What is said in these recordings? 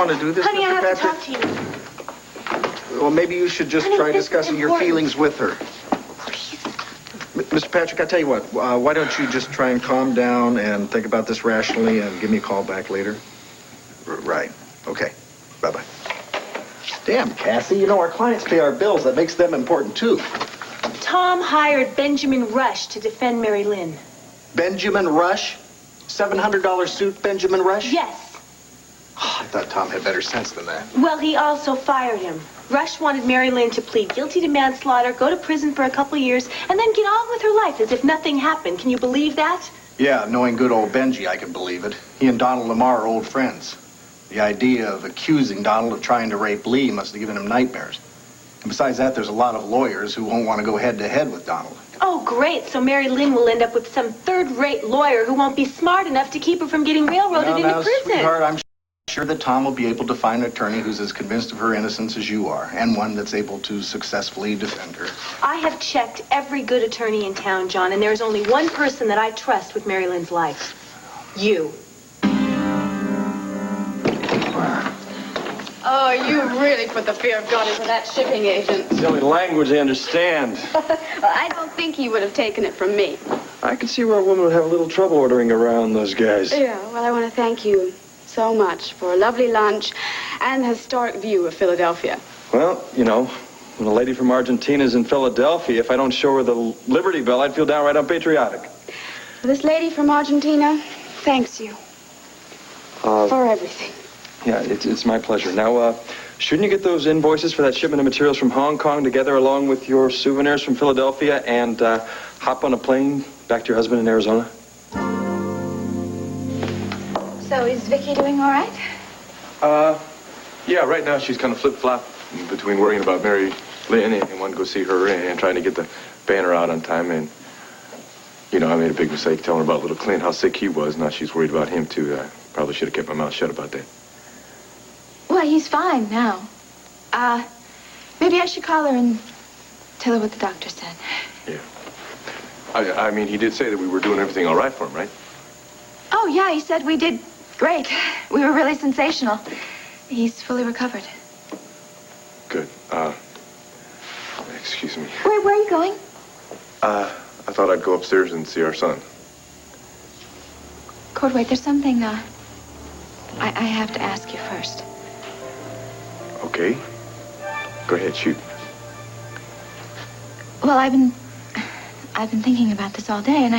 Want to do this, Honey, Mr. I have Patrick? to talk to you. Well, maybe you should just Honey, try this is discussing your important. feelings with her. Please. Mr. Patrick, I tell you what, why don't you just try and calm down and think about this rationally and give me a call back later? Right. Okay. Bye-bye. Damn, Cassie, you know our clients pay our bills. That makes them important, too. Tom hired Benjamin Rush to defend Mary Lynn. Benjamin Rush? $700 suit, Benjamin Rush? Yes. Oh, I thought Tom had better sense than that. Well, he also fired him. Rush wanted Mary Lynn to plead guilty to manslaughter, go to prison for a couple years, and then get on with her life as if nothing happened. Can you believe that? Yeah, knowing good old Benji, I can believe it. He and Donald Lamar are old friends. The idea of accusing Donald of trying to rape Lee must have given him nightmares. And besides that, there's a lot of lawyers who won't want to go head-to-head with Donald. Oh, great. So Mary Lynn will end up with some third-rate lawyer who won't be smart enough to keep her from getting railroaded into prison. Sweetheart, I'm sure that Tom will be able to find an attorney who's as convinced of her innocence as you are, and one that's able to successfully defend her. I have checked every good attorney in town, John, and there's only one person that I trust with Mary Lynn's life. You. Oh, you really put the fear of God into that shipping agent. It's the only language they understand. Well, I don't think he would have taken it from me. I could see where a woman would have a little trouble ordering around those guys. Yeah, well, I want to thank you so much for a lovely lunch and the historic view of Philadelphia. Well, you know, when a lady from Argentina's in Philadelphia, if I don't show her the Liberty Bell, I'd feel downright unpatriotic. Well, this lady from Argentina thanks you for everything. Yeah, it's my pleasure. Now, shouldn't you get those invoices for that shipment of materials from Hong Kong together along with your souvenirs from Philadelphia and hop on a plane back to your husband in Arizona? So is Viki doing all right? Yeah, right now she's kind of flip-flop between worrying about Mary Lynn and wanting to go see her and trying to get the banner out on time. And, you know, I made a big mistake telling her about little Clint, how sick he was. Now she's worried about him, too. I probably should have kept my mouth shut about that. Well, he's fine now. Maybe I should call her and tell her what the doctor said. Yeah. I mean, he did say that we were doing everything all right for him, right? Oh, yeah, he said we did great. We were really sensational. He's fully recovered. Good. Excuse me. Where are you going? I thought I'd go upstairs and see our son. Cord, wait, there's something, I have to ask you first. Okay. Go ahead, shoot. Well, I've been thinking about this all day, and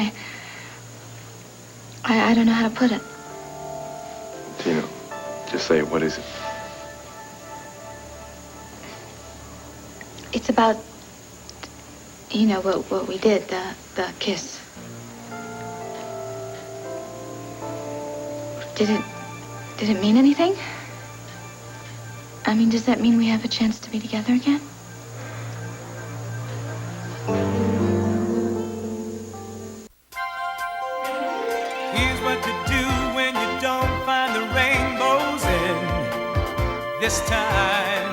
I don't know how to put it. Tina, just say it. What is it? It's about, you know, what we did, the kiss. Did it mean anything? I mean, does that mean we have a chance to be together again? Here's what to do when you don't find the rainbows in this time.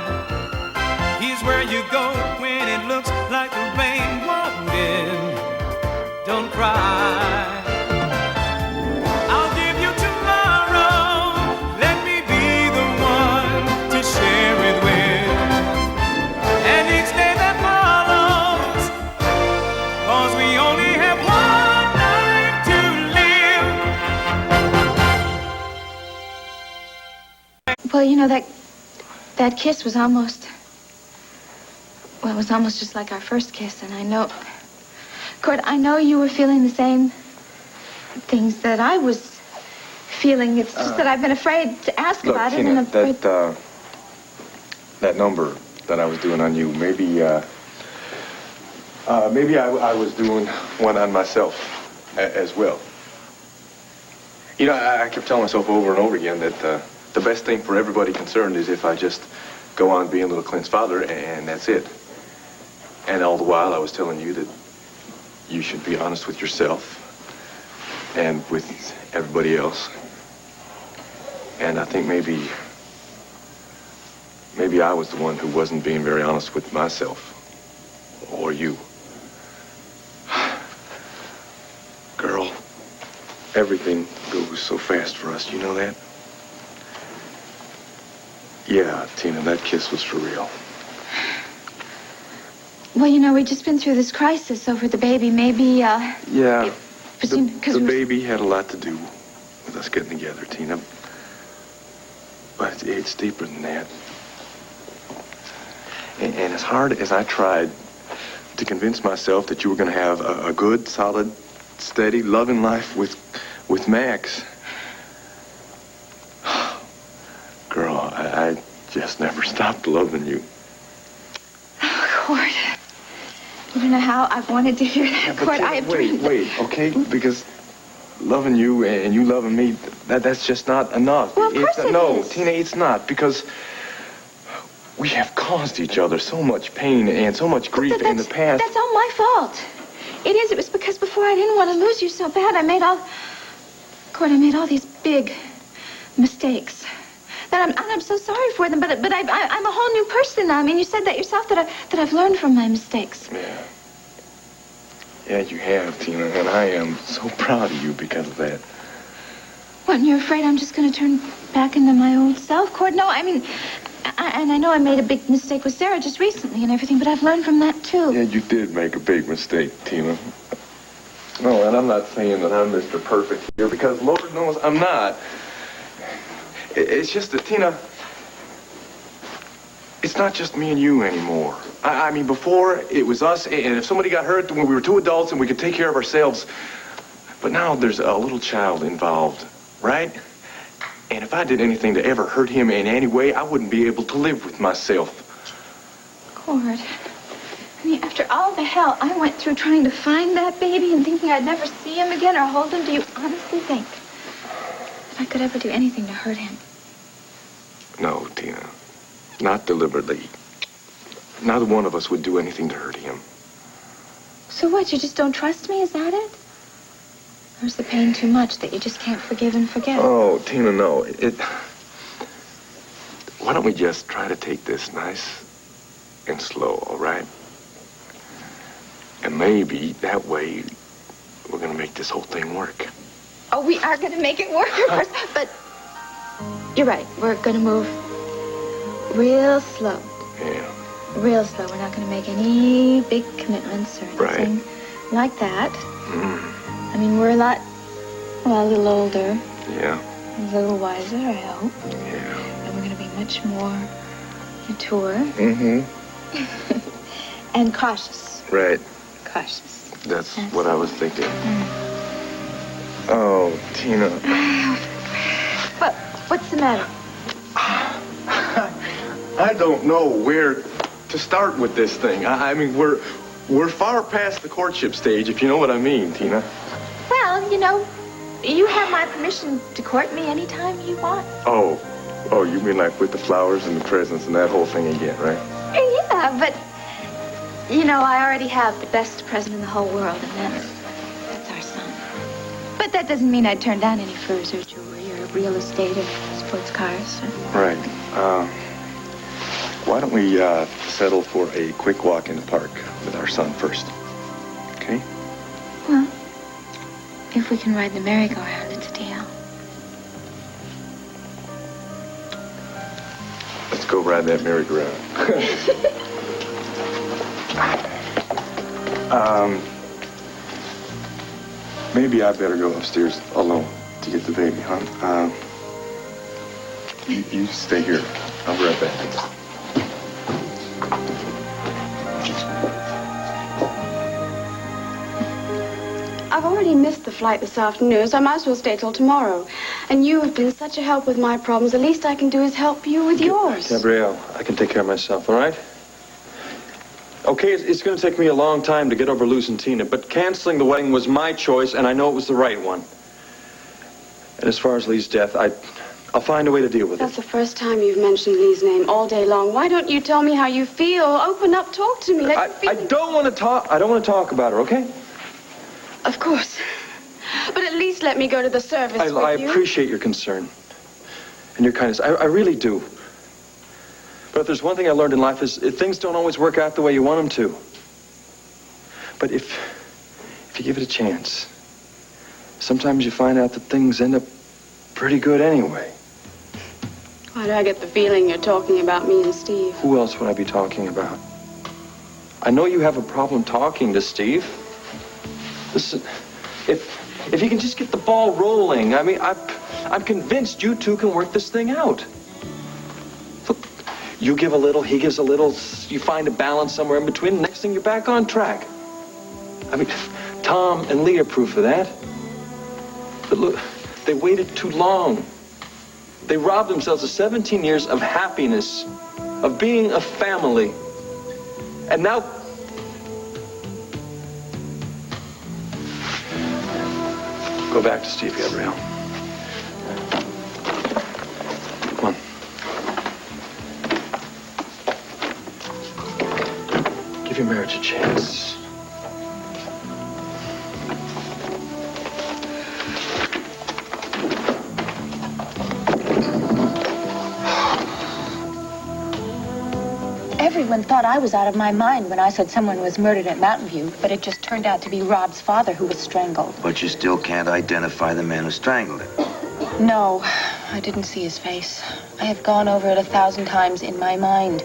Here's where you go when it looks like the rain won't end. Don't cry. I'll give you tomorrow. Let me be the one to share it with. And each day that follows, 'cause we only have one life to live. Well, you know, that kiss was almost... Well, it was almost just like our first kiss, and I know... Cord, I know you were feeling the same things that I was feeling. It's just that I've been afraid to ask Look, about Tina, it. And that number that I was doing on you, maybe I was doing one on myself as well. You know, I kept telling myself over and over again that the best thing for everybody concerned is if I just go on being little Clint's father, and that's it. And all the while, I was telling you that you should be honest with yourself and with everybody else. And I think maybe I was the one who wasn't being very honest with myself. Or you. Girl, everything goes so fast for us, you know that? Yeah, Tina, that kiss was for real. Well, you know, we've just been through this crisis over the baby. Maybe, Yeah, the we were... baby had a lot to do with us getting together, Tina. But it's deeper than that. And as hard as I tried to convince myself that you were going to have a good, solid, steady, loving life with Max, girl, I just never stopped loving you. Oh, Cord. You don't know how I've wanted to hear that, Cord. I have dreamed... Wait, okay? Because loving you and you loving me, that's just not enough. Well, of course it No, is. Tina, it's not, because we have caused each other so much pain and so much grief in the past. That's all my fault. It is. It was because before I didn't want to lose you so bad. Cord, I made all these big mistakes. I'm so sorry for them, but I'm a whole new person now. I mean, you said that yourself, that I've learned from my mistakes. Yeah. Yeah, you have, Tina, and I am so proud of you because of that. What, and you're afraid I'm just going to turn back into my old self, Cord? No, I mean, and I know I made a big mistake with Sarah just recently and everything, but I've learned from that, too. Yeah, you did make a big mistake, Tina. No, and I'm not saying that I'm Mr. Perfect here, because Lord knows I'm not. It's just that, Tina, it's not just me and you anymore. I mean, before, it was us, and if somebody got hurt when we were two adults and we could take care of ourselves. But now there's a little child involved, right? And if I did anything to ever hurt him in any way, I wouldn't be able to live with myself. Cord, I mean, after all the hell I went through trying to find that baby and thinking I'd never see him again or hold him, do you honestly think that I could ever do anything to hurt him? No, Tina. Not deliberately. Neither one of us would do anything to hurt him. So what, you just don't trust me? Is that it? Or is the pain too much that you just can't forgive and forget? Oh, Tina, no. Why don't we just try to take this nice and slow, all right? And maybe that way we're going to make this whole thing work. Oh, we are going to make it work, of course. But you're right. We're going to move real slow. Yeah. Real slow. We're not going to make any big commitments or anything like that. Mm. I mean, we're a little older. Yeah. A little wiser, I hope. Yeah. And we're going to be much more mature. Mm-hmm. And cautious. Right. Cautious. That's what I was thinking. Oh, Tina. What's the matter? I don't know where to start with this thing. I mean, we're far past the courtship stage, if you know what I mean, Tina. Well, you know, you have my permission to court me anytime you want. Oh, you mean like with the flowers and the presents and that whole thing again, right? Yeah, but, you know, I already have the best present in the whole world, and that's our son. But that doesn't mean I'd turn down any furs or jewelry or real estate or sports cars. Right. Why don't we settle for a quick walk in the park with our son first? Okay? Well, if we can ride the merry-go-round, it's a deal. Let's go ride that merry-go-round. Maybe I better go upstairs alone to get the baby, huh? You stay here. I'll be right back. I've already missed the flight this afternoon, so I might as well stay till tomorrow. And you have been such a help with my problems. The least I can do is help you with yours. Gabrielle, I can take care of myself, all right? Okay, it's going to take me a long time to get over losing Tina, but canceling the wedding was my choice, and I know it was the right one. And as far as Lee's death, I'll find a way to deal with That's it. the first time you've mentioned Lee's name all day long. Why don't you tell me how you feel? Open up, talk to me. I don't want to talk. I don't want to talk about her, okay? Of course. But at least let me go to the service with I you. appreciate your concern and your kindness. I really do. But if there's one thing I learned in life is things don't always work out the way you want them to. But if you give it a chance, sometimes you find out that things end up pretty good anyway. Why do I get the feeling you're talking about me and Steve? Who else would I be talking about? I know you have a problem talking to Steve. Listen, if you can just get the ball rolling, I mean, I'm convinced you two can work this thing out. Look, you give a little, he gives a little, you find a balance somewhere in between, the next thing you're back on track. I mean, Tom and Lee are proof of that. But look, they waited too long. They robbed themselves of 17 years of happiness, of being a family. And now... Go back to Steve Gabrielle. Come on. Give your marriage a chance. Everyone thought I was out of my mind when I said someone was murdered at Mountain View, but it just turned out to be Rob's father who was strangled. But you still can't identify the man who strangled him. No, I didn't see his face. I have gone over it 1,000 times in my mind.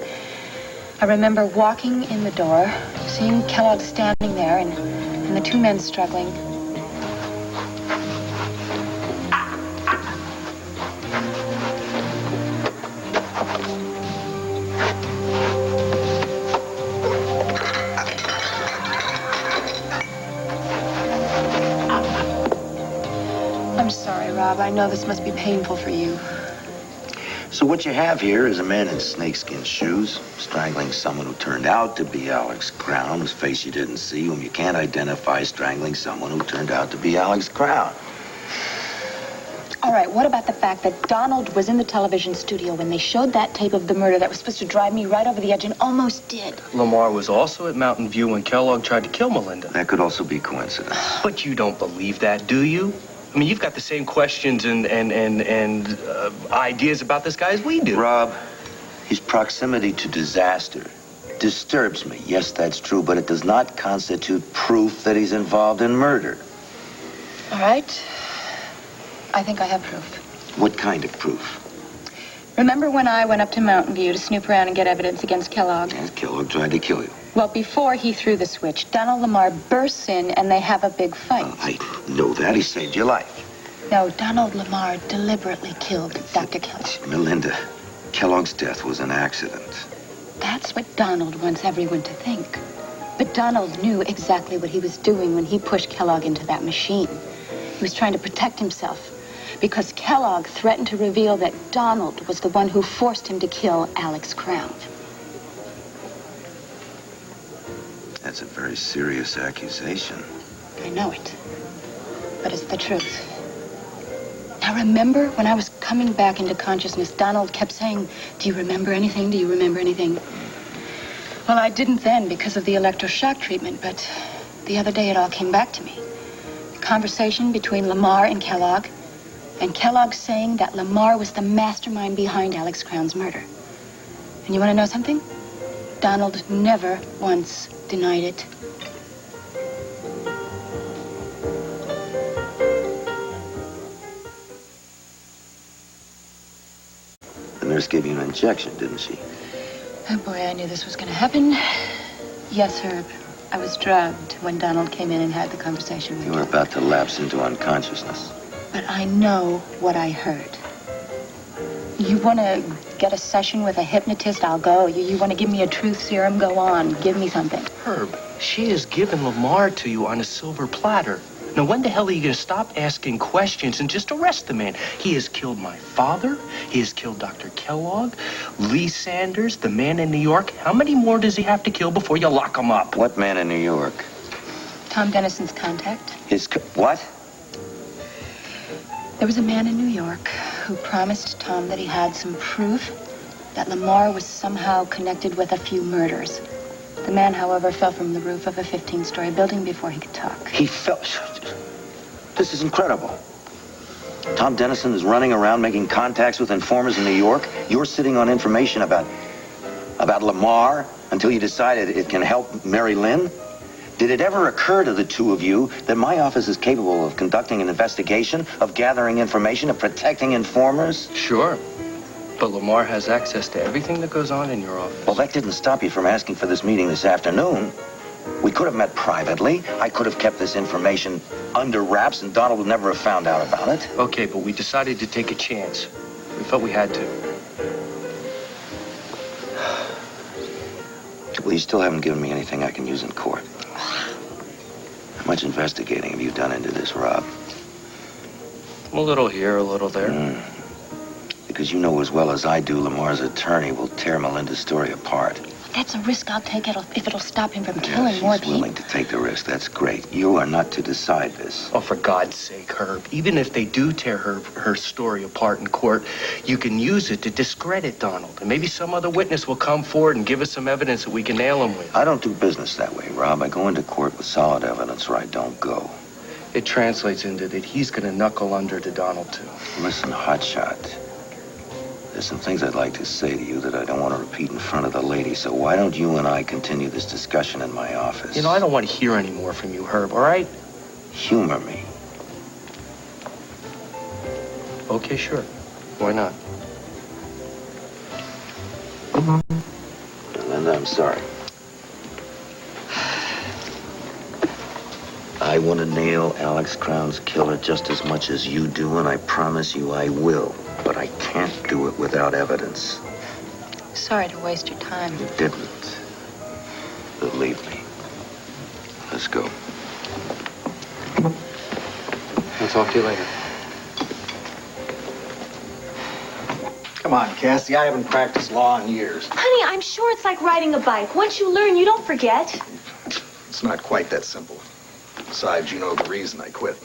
I remember walking in the door, seeing Kellogg standing there, and the two men struggling. I'm sorry, Rob. I know this must be painful for you. So what you have here is a man in snakeskin shoes, strangling someone who turned out to be Alex Crown, whose face you didn't see, whom you can't identify, strangling someone who turned out to be Alex Crown. All right, what about the fact that Donald was in the television studio when they showed that tape of the murder that was supposed to drive me right over the edge and almost did? Lamar was also at Mountain View when Kellogg tried to kill Melinda. That could also be coincidence. But you don't believe that, do you? I mean, you've got the same questions and ideas about this guy as we do. Rob, his proximity to disaster disturbs me. Yes, that's true, but it does not constitute proof that he's involved in murder. All right. I think I have proof. What kind of proof? Remember when I went up to Mountain View to snoop around and get evidence against Kellogg? Yes, Kellogg tried to kill you. Well, before he threw the switch, Donald Lamar bursts in and they have a big fight. I know that. He saved your life. No, Donald Lamar deliberately killed Dr. Kellogg. Melinda, Kellogg's death was an accident. That's what Donald wants everyone to think. But Donald knew exactly what he was doing when he pushed Kellogg into that machine. He was trying to protect himself because Kellogg threatened to reveal that Donald was the one who forced him to kill Alex Crown. That's a very serious accusation. I know it, but it's the truth. Now remember, when I was coming back into consciousness, Donald kept saying, "Do you remember anything? Do you remember anything?" Well, I didn't then because of the electroshock treatment, but the other day it all came back to me. The conversation between Lamar and Kellogg saying that Lamar was the mastermind behind Alex Crown's murder. And you want to know something? Donald never once denied it. The nurse gave you an injection, didn't she? Oh, boy, I knew this was going to happen. Yes, Herb. I was drugged when Donald came in and had the conversation with You were about to lapse into unconsciousness. But I know what I heard. You want to get a session with a hypnotist? I'll go. You want to give me a truth serum? Go on. Give me something. Herb, she has given Lamar to you on a silver platter. Now, when the hell are you going to stop asking questions and just arrest the man? He has killed my father. He has killed Dr. Kellogg, Lee Sanders, the man in New York. How many more does he have to kill before you lock him up? What man in New York? Tom Dennison's contact. What? There was a man in New York who promised Tom that he had some proof that Lamar was somehow connected with a few murders. The man, however, fell from the roof of a 15-story building before he could talk. He fell... This is incredible. Tom Dennison is running around making contacts with informers in New York. You're sitting on information about Lamar until you decided it can help Mary Lynn? Did it ever occur to the two of you that my office is capable of conducting an investigation, of gathering information, of protecting informers? Sure. But Lamar has access to everything that goes on in your office. Well, that didn't stop you from asking for this meeting this afternoon. We could have met privately. I could have kept this information under wraps, and Donald would never have found out about it. Okay, but we decided to take a chance. We felt we had to. Well, you still haven't given me anything I can use in court. How much investigating have you done into this, Rob? A little here, a little there. Because you know as well as I do, Lamar's attorney will tear Melinda's story apart. That's a risk I'll take if it'll stop him from killing more people. She's willing to take the risk. That's great. You are not to decide this. Oh, for God's sake, Herb. Even if they do tear her story apart in court, you can use it to discredit Donald. And maybe some other witness will come forward and give us some evidence that we can nail him with. I don't do business that way, Rob. I go into court with solid evidence, or I don't go. It translates into that he's going to knuckle under to Donald, too. Listen, hotshot. There's some things I'd like to say to you that I don't want to repeat in front of the lady, so why don't you and I continue this discussion in my office? You know, I don't want to hear any more from you, Herb, all right? Humor me. Okay, sure. Why not? Linda, I'm sorry. I want to nail Alex Crown's killer just as much as you do, and I promise you I will. But I can't do it without evidence. Sorry to waste your time. You didn't. Believe me. Let's go. I'll talk to you later. Come on, Cassie. I haven't practiced law in years. Honey, I'm sure it's like riding a bike. Once you learn, you don't forget. It's not quite that simple. Besides, you know the reason I quit.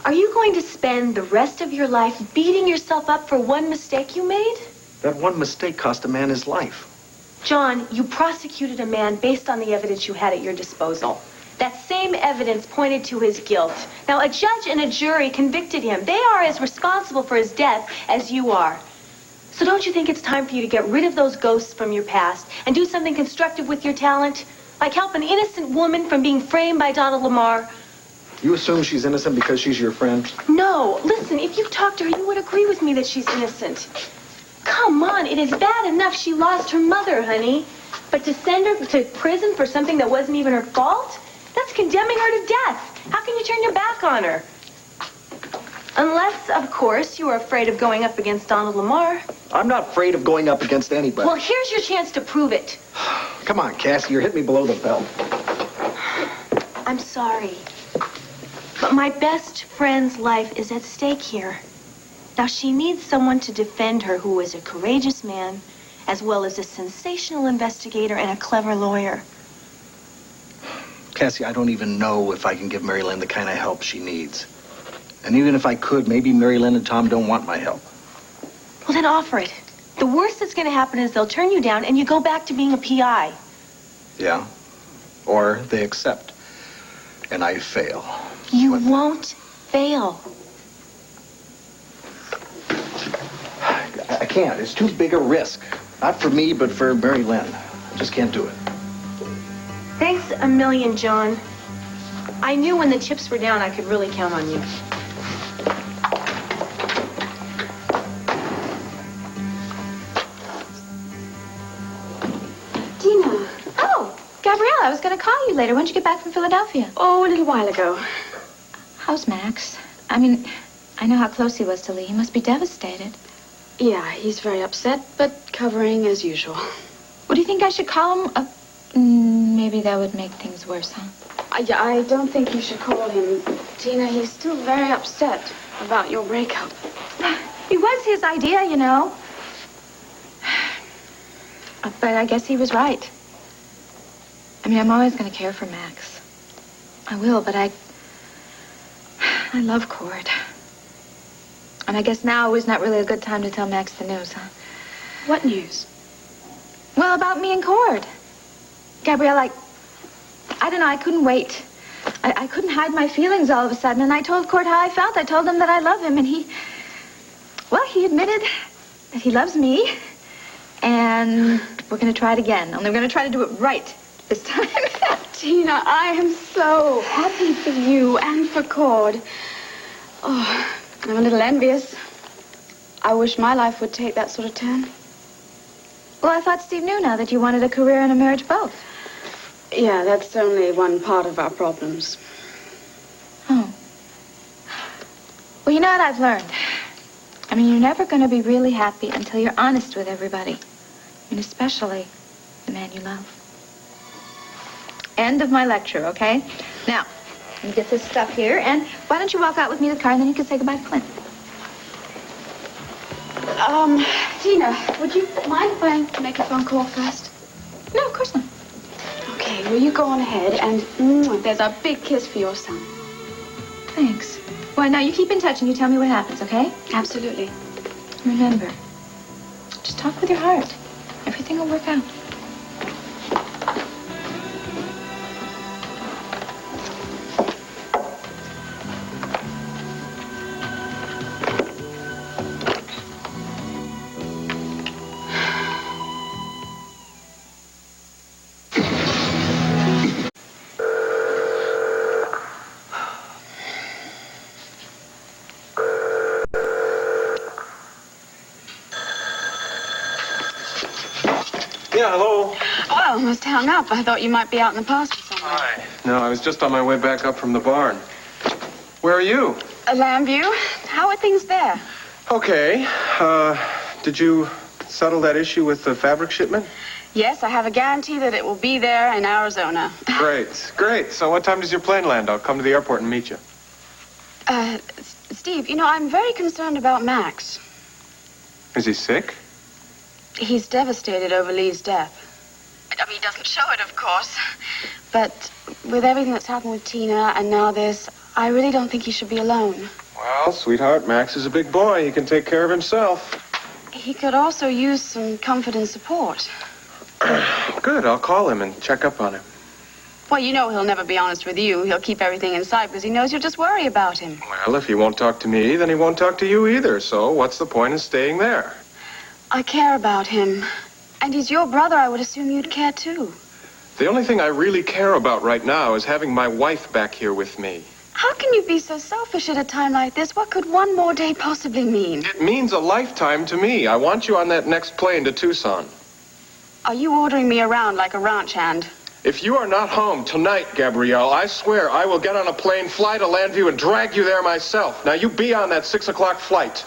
Are you going to spend the rest of your life beating yourself up for one mistake you made? That one mistake cost a man his life. John, you prosecuted a man based on the evidence you had at your disposal. That same evidence pointed to his guilt. Now, a judge and a jury convicted him. They are as responsible for his death as you are. So don't you think it's time for you to get rid of those ghosts from your past and do something constructive with your talent? Like help an innocent woman from being framed by Donald Lamar? You assume she's innocent because she's your friend? No. Listen, if you talked to her, you would agree with me that she's innocent. Come on, it is bad enough she lost her mother, honey. But to send her to prison for something that wasn't even her fault? That's condemning her to death. How can you turn your back on her? Unless, of course, you are afraid of going up against Donald Lamar. I'm not afraid of going up against anybody. Well, here's your chance to prove it. Come on, Cassie, you're hitting me below the belt. I'm sorry. But my best friend's life is at stake here. Now, she needs someone to defend her who is a courageous man, as well as a sensational investigator and a clever lawyer. Cassie, I don't even know if I can give Mary Lynn the kind of help she needs. And even if I could, maybe Mary Lynn and Tom don't want my help. Well, then offer it. The worst that's going to happen is they'll turn you down and you go back to being a PI. Yeah. Or they accept. And I fail. You won't fail. I can't. It's too big a risk. Not for me, but for Mary Lynn. I just can't do it. Thanks a million, John. I knew when the chips were down I could really count on you. Tina. Oh, Gabrielle, I was going to call you later. When did you get back from Philadelphia? Oh, a little while ago. How's Max? I mean, I know how close he was to Lee. He must be devastated. Yeah, he's very upset, but covering as usual. What do you think I should call him? Maybe that would make things worse, huh? I don't think you should call him. Tina, he's still very upset about your breakup. It was his idea, you know. But I guess he was right. I mean, I'm always going to care for Max. I will, but I love Cord. And I guess now is not really a good time to tell Max the news, huh? What news? Well, about me and Cord. Gabrielle, I don't know, I couldn't wait. I couldn't hide my feelings all of a sudden, and I told Cord how I felt. I told him that I love him, and he admitted that he loves me, and we're going to try it again. Only we're going to try to do it right this time. Tina, I am so happy for you and for Cord. Oh, I'm a little envious. I wish my life would take that sort of turn. Well, I thought Steve knew now that you wanted a career and a marriage both. Yeah, that's only one part of our problems. Oh. Well, you know what I've learned? I mean, you're never going to be really happy until you're honest with everybody. And especially the man you love. End of my lecture, okay? Now, let me get this stuff here, and why don't you walk out with me to the car, and then you can say goodbye to Clint. Tina, would you mind if I make a phone call first? No, of course not. Okay, well, you go on ahead, and there's a big kiss for your son. Thanks. Well, now you keep in touch and you tell me what happens, okay? Absolutely. Remember, just talk with your heart. Everything will work out. Yeah, hello. Oh, I almost hung up. I thought you might be out in the pasture somewhere. Hi. No, I was just on my way back up from the barn. Where are you? Llanview. How are things there? Okay. Did you settle that issue with the fabric shipment? Yes, I have a guarantee that it will be there in Arizona. Great, great. So what time does your plane land? I'll come to the airport and meet you. Steve, you know, I'm very concerned about Max. Is he sick? He's devastated over Lee's death. I mean, he doesn't show it, of course. But with everything that's happened with Tina and now this, I really don't think he should be alone. Well, sweetheart, Max is a big boy. He can take care of himself. He could also use some comfort and support. Good, I'll call him and check up on him. Well, you know he'll never be honest with you. He'll keep everything inside because he knows you'll just worry about him. Well, if he won't talk to me, then he won't talk to you either. So what's the point in staying there? I care about him. And he's your brother. I would assume you'd care, too. The only thing I really care about right now is having my wife back here with me. How can you be so selfish at a time like this? What could one more day possibly mean? It means a lifetime to me. I want you on that next plane to Tucson. Are you ordering me around like a ranch hand? If you are not home tonight, Gabrielle, I swear I will get on a plane, fly to Llanview, and drag you there myself. Now, you be on that 6 o'clock flight.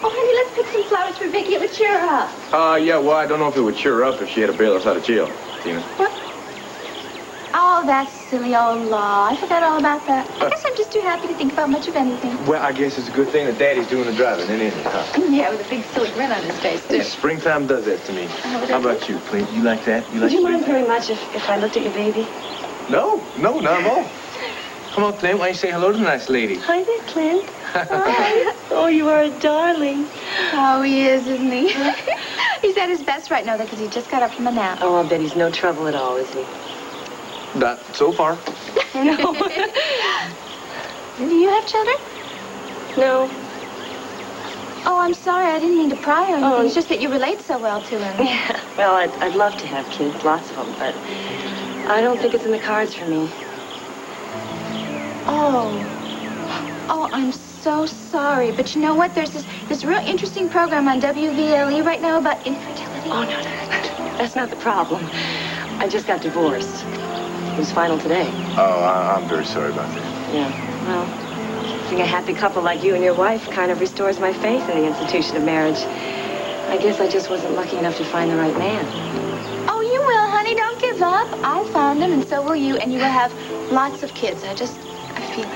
Oh, honey, let's pick some flowers for Viki. It would cheer her up. Yeah, well, I don't know if it would cheer her up if she had to bail us out of jail, Tina. What? Oh, that silly old law. I forgot all about that. I guess I'm just too happy to think about much of anything. Well, I guess it's a good thing that Daddy's doing the driving, isn't it? Huh? Yeah, with a big silly grin on his face, too. Springtime does that to me. How about you, Clint? You like that? You like Would you mind springtime? very much if I looked at your baby? No, not at all. Come on, Clint. Why don't you say hello to the nice lady? Hi there, Clint. Hi. Oh, you are a darling. Oh, he is, isn't he? He's at his best right now because he just got up from a nap. Oh, I'll bet he's no trouble at all, is he? Not so far. No. Do you have children? No. Oh, I'm sorry. I didn't mean to pry or anything. Oh. It's just that you relate so well to him. Yeah. Well, I'd love to have kids, lots of them, but I don't think it's in the cards for me. Oh, I'm so sorry. But you know what? There's this real interesting program on WVLE right now about infertility. Oh, no. That's not the problem. I just got divorced. It was final today. Oh, I'm very sorry about that. Yeah, well, being a happy couple like you and your wife kind of restores my faith in the institution of marriage. I guess I just wasn't lucky enough to find the right man. Oh, you will, honey. Don't give up. I found him, and so will you, and you will have lots of kids. I feel it.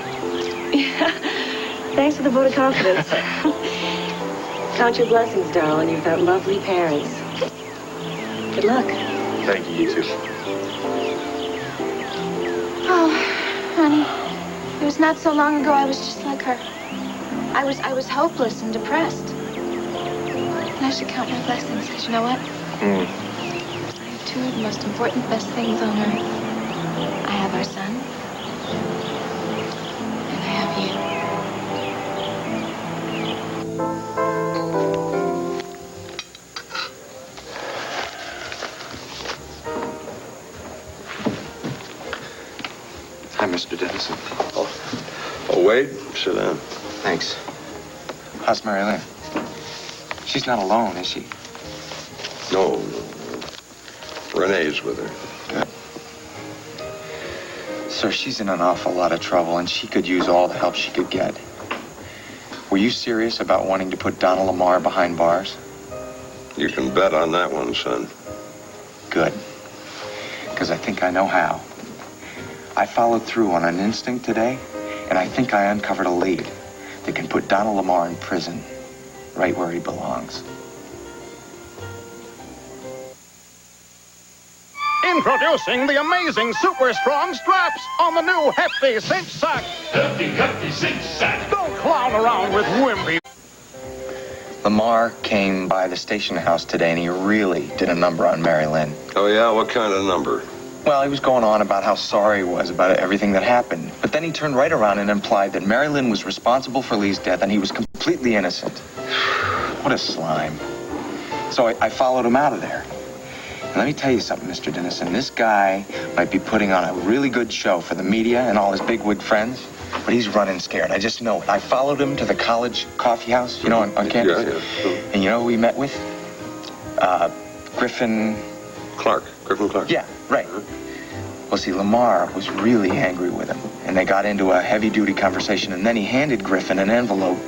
Yeah. Thanks for the vote of confidence. Count your blessings, darling. You've got lovely parents. Good luck. Thank you, you too. Oh, honey, it was not so long ago I was just like her. I was hopeless and depressed. And I should count my blessings, because you know what? I have two of the most important, best things on earth. I have our son, and I have you. Hi, Mr. Dennison. Oh, Wade, sit down. Thanks. How's Mary Lynn? She's not alone, is she? No. Renee's with her. Good. Sir, she's in an awful lot of trouble, and she could use all the help she could get. Were you serious about wanting to put Donald Lamar behind bars? You can bet on that one, son. Good. Because I think I know how. I followed through on an instinct today, and I think I uncovered a lead that can put Donald Lamar in prison, right where he belongs. Introducing the amazing super strong straps on the new Hefty Cinch Sack. Hefty Cinch Sack. Don't clown around with wimpy. Lamar came by the station house today, and he really did a number on Mary Lynn. Oh, yeah? What kind of number? Well, he was going on about how sorry he was about everything that happened. But then he turned right around and implied that Mary Lynn was responsible for Lee's death, and he was completely innocent. What a slime. So I followed him out of there. And let me tell you something, Mr. Dennison. This guy might be putting on a really good show for the media and all his bigwig friends, but he's running scared. I just know it. I followed him to the college coffee house, you know, on campus. Yeah. And you know who we met with? Griffin Clark. Yeah, right. Well, see, Lamar was really angry with him, and they got into a heavy-duty conversation, and then he handed Griffin an envelope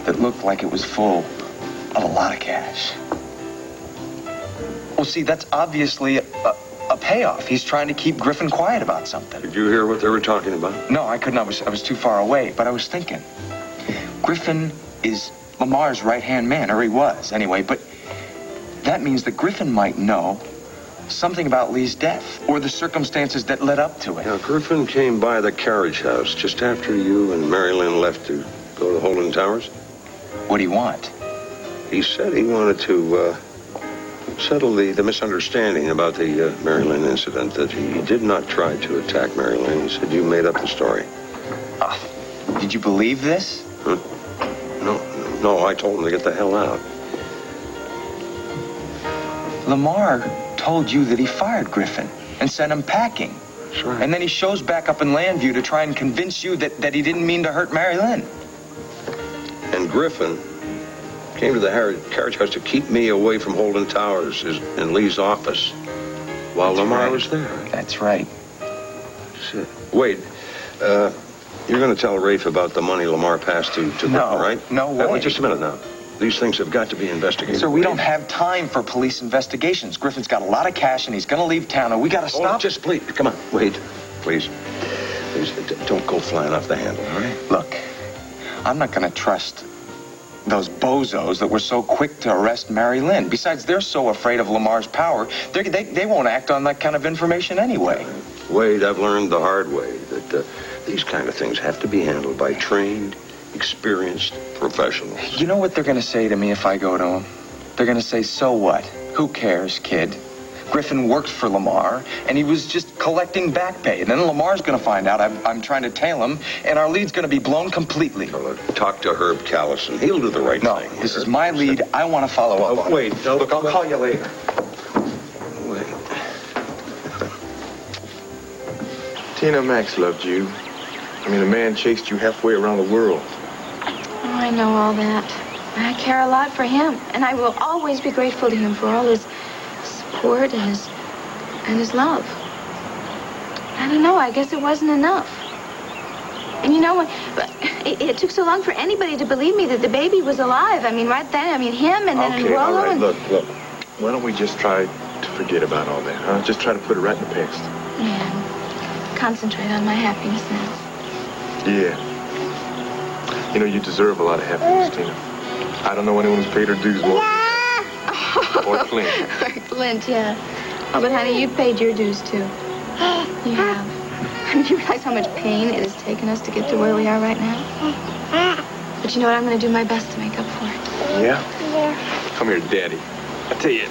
that looked like it was full of a lot of cash. Well, see, that's obviously a payoff. He's trying to keep Griffin quiet about something. Did you hear what they were talking about? No, I couldn't. I was too far away, but I was thinking. Griffin is Lamar's right-hand man, or he was, anyway, but that means that Griffin might know something about Lee's death, or the circumstances that led up to it. Now, Griffin came by the carriage house just after you and Mary Lynn left to go to Holden Towers. What do you want? He said he wanted to settle the misunderstanding about the Mary Lynn incident, that he did not try to attack Mary Lynn. He said you made up the story. Did you believe this? Huh? No, I told him to get the hell out. Lamar told you that he fired Griffin and sent him packing. That's right. And then he shows back up in Llanview to try and convince you that he didn't mean to hurt Mary Lynn. And Griffin came to the carriage house to keep me away from Holden Towers in Lee's office while Lamar was there. That's right. Wade, you're going to tell Rafe about the money Lamar passed to Griffin, right? No way. Wait just a minute now. These things have got to be investigated. Sir, we don't have time for police investigations. Griffin's got a lot of cash, and he's going to leave town, and we got to stop. Oh, just please, come on, Wade. Please, don't go flying off the handle, all right? Look, I'm not going to trust those bozos that were so quick to arrest Mary Lynn. Besides, they're so afraid of Lamar's power, they won't act on that kind of information anyway. Wade, I've learned the hard way that these kind of things have to be handled by trained, experienced professionals. You know what they're going to say to me if I go to them? They're going to say, so what? Who cares, kid? Griffin worked for Lamar, and he was just collecting back pay. And then Lamar's going to find out I'm trying to tail him, and our lead's going to be blown completely. Talk to Herb Callison. He'll do the right thing. No, this is my lead. I want to follow up on it. Wait, Look, I'll call you later. Wait. Tina Max loved you. I mean, a man chased you halfway around the world. Oh, I know all that. I care a lot for him, and I will always be grateful to him for all his support and his love. I don't know, I guess it wasn't enough. And you know, it took so long for anybody to believe me that the baby was alive. I mean, right then, him and then Okay, all Rollo right, and... look. Why don't we just try to forget about all that, huh? Just try to put it right in the past. Yeah, concentrate on my happiness now. Yeah. You know, you deserve a lot of happiness, Tina. I don't know anyone who's paid her dues more. Or Clint. Clint, yeah. Oh, but honey, you've paid your dues, too. You have. I mean, you realize how much pain it has taken us to get to where we are right now? But you know what? I'm going to do my best to make up for it. Yeah? Come here, Daddy. I tell you,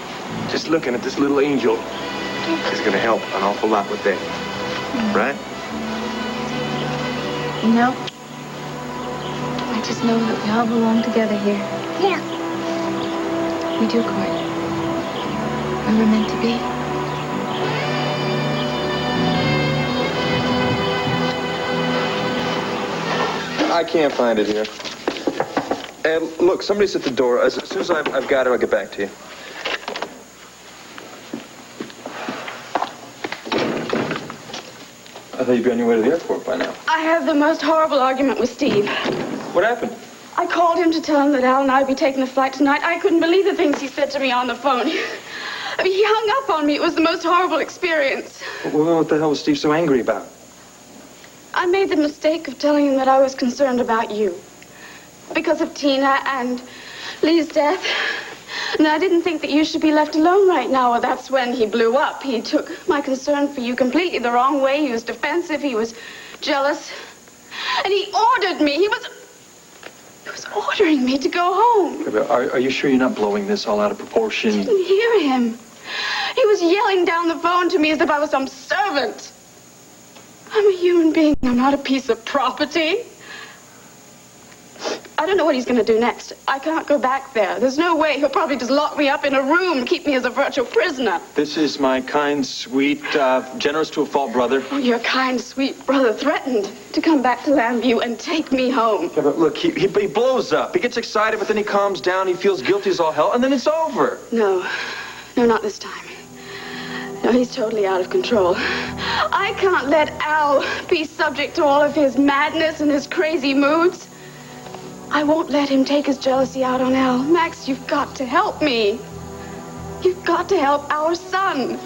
just looking at this little angel is going to help an awful lot with that. Right? You know, I just know that we all belong together here. Yeah. We do, Court. We were meant to be. I can't find it here. And look, somebody's at the door. As soon as I've got it, I'll get back to you. I thought you'd be on your way to the airport by now. I had the most horrible argument with Steve. What happened? I called him to tell him that Al and I would be taking the flight tonight. I couldn't believe the things he said to me on the phone. I mean, he hung up on me. It was the most horrible experience. Well, what the hell was Steve so angry about? I made the mistake of telling him that I was concerned about you. Because of Tina and Lee's death. And I didn't think that you should be left alone right now. Well, that's when he blew up. He took my concern for you completely the wrong way. He was defensive. He was jealous. And he ordered me. He was ordering me to go home. Are you sure you're not blowing this all out of proportion? I didn't hear him. He was yelling down the phone to me as if I was some servant. I'm a human being. I'm not a piece of property. I don't know what he's going to do next. I can't go back there. There's no way. He'll probably just lock me up in a room, keep me as a virtual prisoner. This is my kind, sweet, generous to a fault brother. Oh, your kind, sweet brother threatened to come back to Llanview and take me home. Yeah, but look, he blows up. He gets excited, but then he calms down. He feels guilty as all hell, and then it's over. No, not this time. No, he's totally out of control. I can't let Al be subject to all of his madness and his crazy moods. I won't let him take his jealousy out on Al. Max, you've got to help me. You've got to help our son.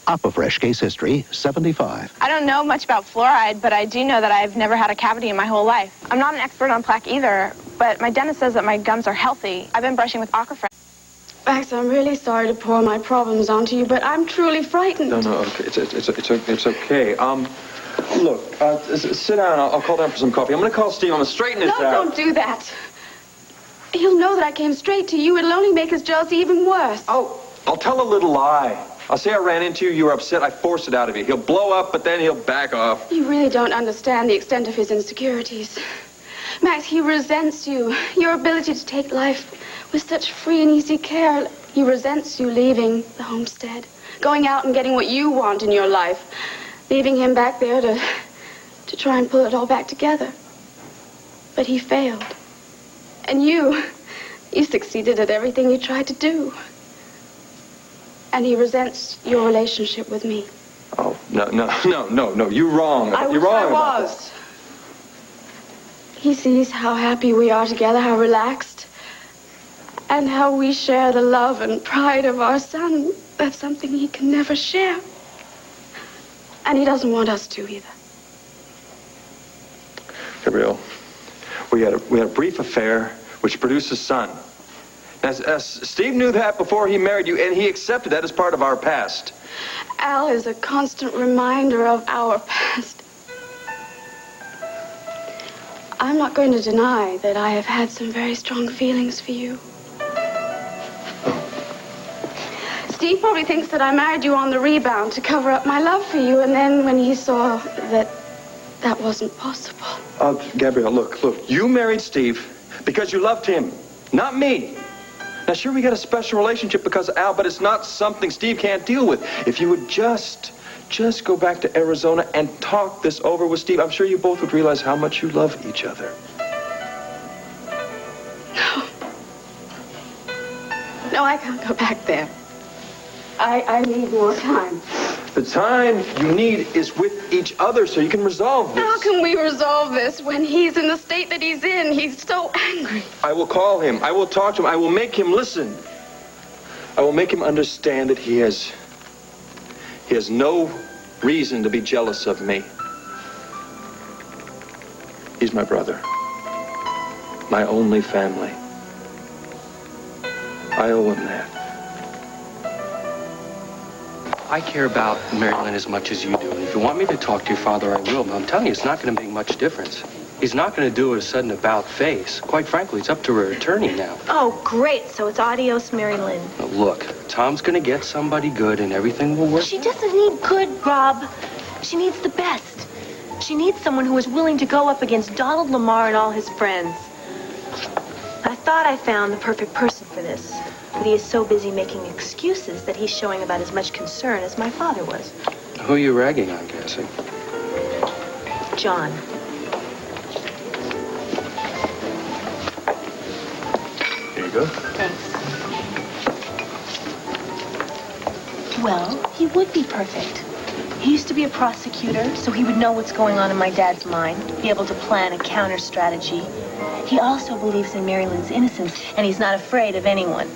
Aqua Fresh Case History, 75. I don't know much about fluoride, but I do know that I've never had a cavity in my whole life. I'm not an expert on plaque either, but my dentist says that my gums are healthy. I've been brushing with Aqua Fresh. Max, I'm really sorry to pour my problems onto you, but I'm truly frightened. No, okay. It's okay. Look, sit down. I'll call down for some coffee. I'm going to call Steve. I'm going to straighten this out. No, don't do that. He'll know that I came straight to you. It'll only make his jealousy even worse. I'll tell a little lie. I'll say I ran into you. You were upset. I forced it out of you. He'll blow up, but then he'll back off. You really don't understand the extent of his insecurities. Max, he resents you. Your ability to take life with such free and easy care. He resents you leaving the homestead, going out and getting what you want in your life, leaving him back there to try and pull it all back together. But he failed. And you succeeded at everything you tried to do. And he resents your relationship with me. Oh, no. You're wrong. You're wrong. I was. He sees how happy we are together, how relaxed, and how we share the love and pride of our son. That's something he can never share. And he doesn't want us to either. Gabrielle, we had a brief affair which produced a son. Steve knew that before he married you, and he accepted that as part of our past. Al is a constant reminder of our past. I'm not going to deny that I have had some very strong feelings for you. Steve probably thinks that I married you on the rebound to cover up my love for you, and then when he saw that wasn't possible. Gabrielle, look, you married Steve because you loved him, not me. Now, sure, we got a special relationship because of Al, but it's not something Steve can't deal with. If you would just go back to Arizona and talk this over with Steve, I'm sure you both would realize how much you love each other. No, I can't go back there. I need more time. The time you need is with each other so you can resolve this. How can we resolve this when he's in the state that he's in? He's so angry. I will call him. I will talk to him. I will make him listen. I will make him understand that he has no reason to be jealous of me. He's my brother. My only family. I owe him that. I care about Marilyn as much as you do. And if you want me to talk to your father, I will. But I'm telling you, it's not going to make much difference. He's not going to do a sudden about face. Quite frankly, it's up to her attorney now. Oh, great. So it's adios, Mary Lynn. Now, look, Tom's going to get somebody good and everything will work. She doesn't need good, Rob. She needs the best. She needs someone who is willing to go up against Donald Lamar and all his friends. I thought I found the perfect person for this. But he is so busy making excuses that he's showing about as much concern as my father was. Who are you ragging on, Cassie? John. Here you go. Thanks. Well, he would be perfect. He used to be a prosecutor, so he would know what's going on in my dad's mind, be able to plan a counter strategy. He also believes in Mary Lynn's innocence, and he's not afraid of anyone.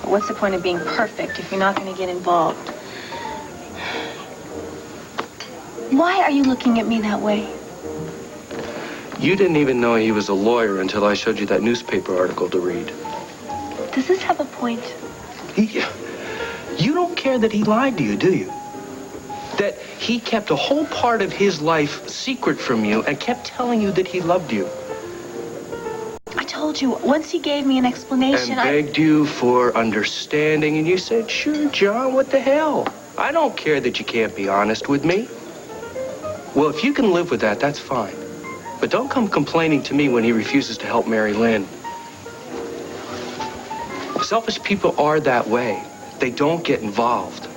But what's the point of being perfect if you're not going to get involved? Why are you looking at me that way? You didn't even know he was a lawyer until I showed you that newspaper article to read. Does this have a point? You don't care that he lied to you, do you? That he kept a whole part of his life secret from you and kept telling you that he loved you. I told you, once he gave me an explanation, And begged you for understanding, and you said, sure, John, what the hell? I don't care that you can't be honest with me. Well, if you can live with that, that's fine. But don't come complaining to me when he refuses to help Mary Lynn. Selfish people are that way. They don't get involved.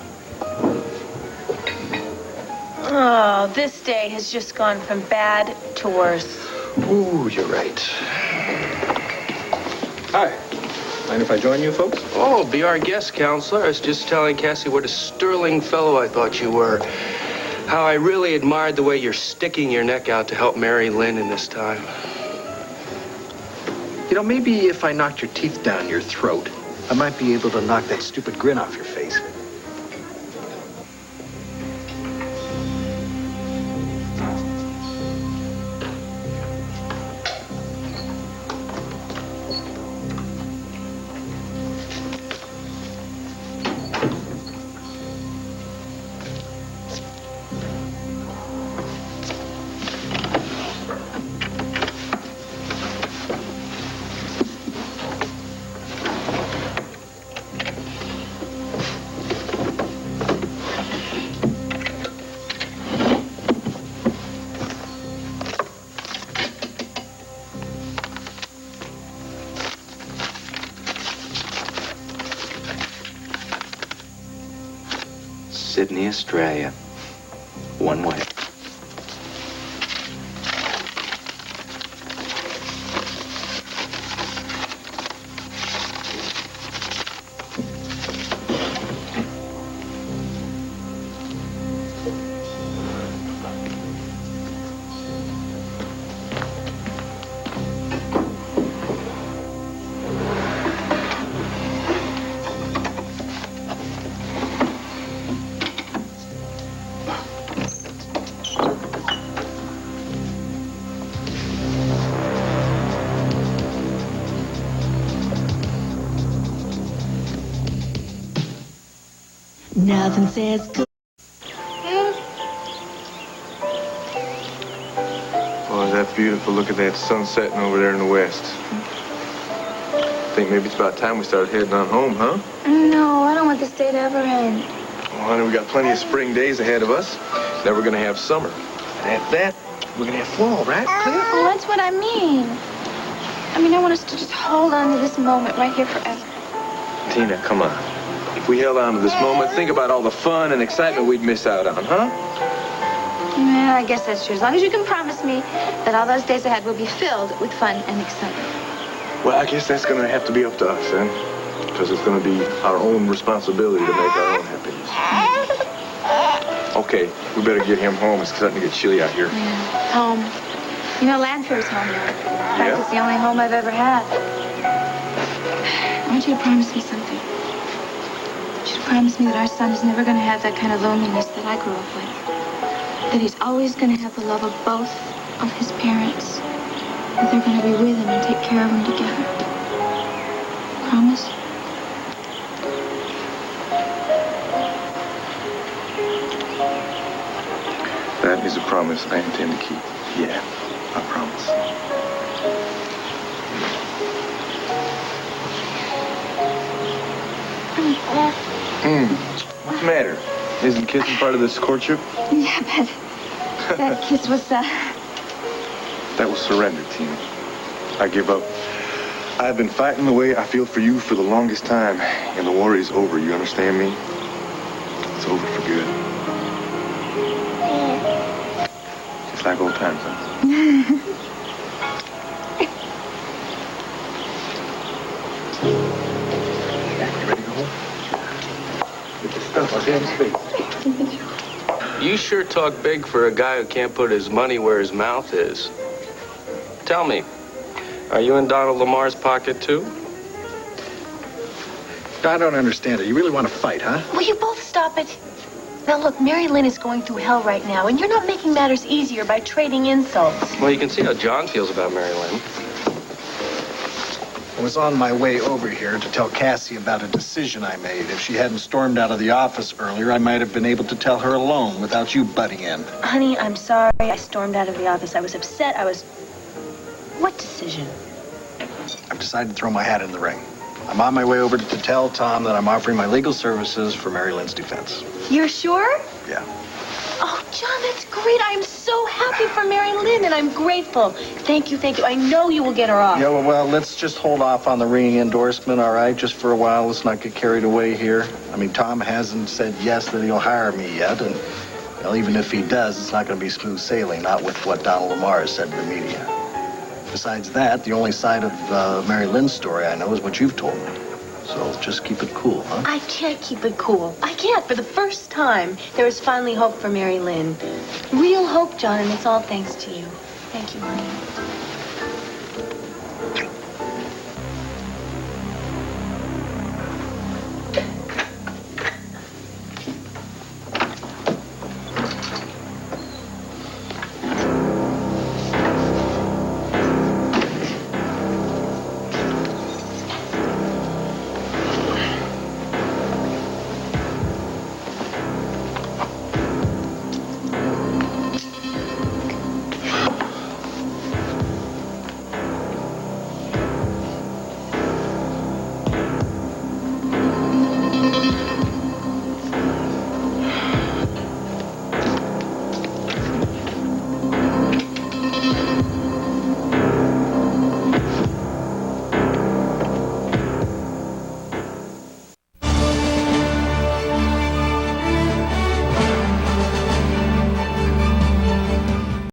Oh, this day has just gone from bad to worse. Ooh, you're right. Hi. Mind if I join you folks? Oh, be our guest counselor. I was just telling Cassie what a sterling fellow I thought you were. How I really admired the way you're sticking your neck out to help Mary Lynn in this time. You know, maybe if I knocked your teeth down your throat, I might be able to knock that stupid grin off your face. Sydney, Australia. One way. Nothing says good. Boy, is that beautiful. Look at that sun setting over there in the west. I think maybe it's about time we started heading on home, huh? No, I don't want this day to ever end. Well, honey, we got plenty of spring days ahead of us. Then we're gonna have summer. And after that, we're gonna have fall, right? Well, that's what I mean. I want us to just hold on to this moment right here forever. Tina, come on. If we held on to this moment, think about all the fun and excitement we'd miss out on, huh? Yeah, I guess that's true. As long as you can promise me that all those days ahead will be filled with fun and excitement. Well, I guess that's gonna have to be up to us, then. Because it's gonna be our own responsibility to make our own happiness. Okay, we better get him home. It's starting to get chilly out here. Yeah, home. Llanview's home now. In fact, it's the only home I've ever had. I want you to promise me something. I want you to promise me that our son is never going to have that kind of loneliness that I grew up with. That he's always going to have the love of both of his parents. That they're going to be with him and take care of him together. Promise? That is a promise I intend to keep. Yeah, I promise. What's the matter? Isn't kissing part of this courtship? Yeah, but that kiss was, That was surrender, Tina. I give up. I've been fighting the way I feel for you for the longest time, and the war is over. You understand me? It's over for good. Just like old times, huh? You ready to go home? Get your stuff. I'll see you in space. You sure talk big for a guy who can't put his money where his mouth is. Tell me, are you in Donald Lamar's pocket, too? I don't understand it. You really want to fight, huh? Will you both stop it? Now, look, Mary Lynn is going through hell right now, and you're not making matters easier by trading insults. Well, you can see how John feels about Mary Lynn. I was on my way over here to tell Cassie about a decision I made. If she hadn't stormed out of the office earlier, I might have been able to tell her alone without you butting in. Honey, I'm sorry. I stormed out of the office. I was upset. What decision? I've decided to throw my hat in the ring. I'm on my way over to tell Tom that I'm offering my legal services for Mary Lynn's defense. You're sure? Yeah. Oh, John, that's great. I'm so happy for Mary Lynn, and I'm grateful. Thank you, thank you. I know you will get her off. Yeah, well, let's just hold off on the ringing endorsement, all right? Just for a while. Let's not get carried away here. I mean, Tom hasn't said yes that he'll hire me yet, and, well, even if he does, it's not going to be smooth sailing, not with what Donald Lamar has said to the media. Besides that, the only side of Mary Lynn's story I know is what you've told me. So just keep it cool, huh? I can't keep it cool. I can't. For the first time, there is finally hope for Mary Lynn. Real hope, John, and it's all thanks to you. Thank you, honey.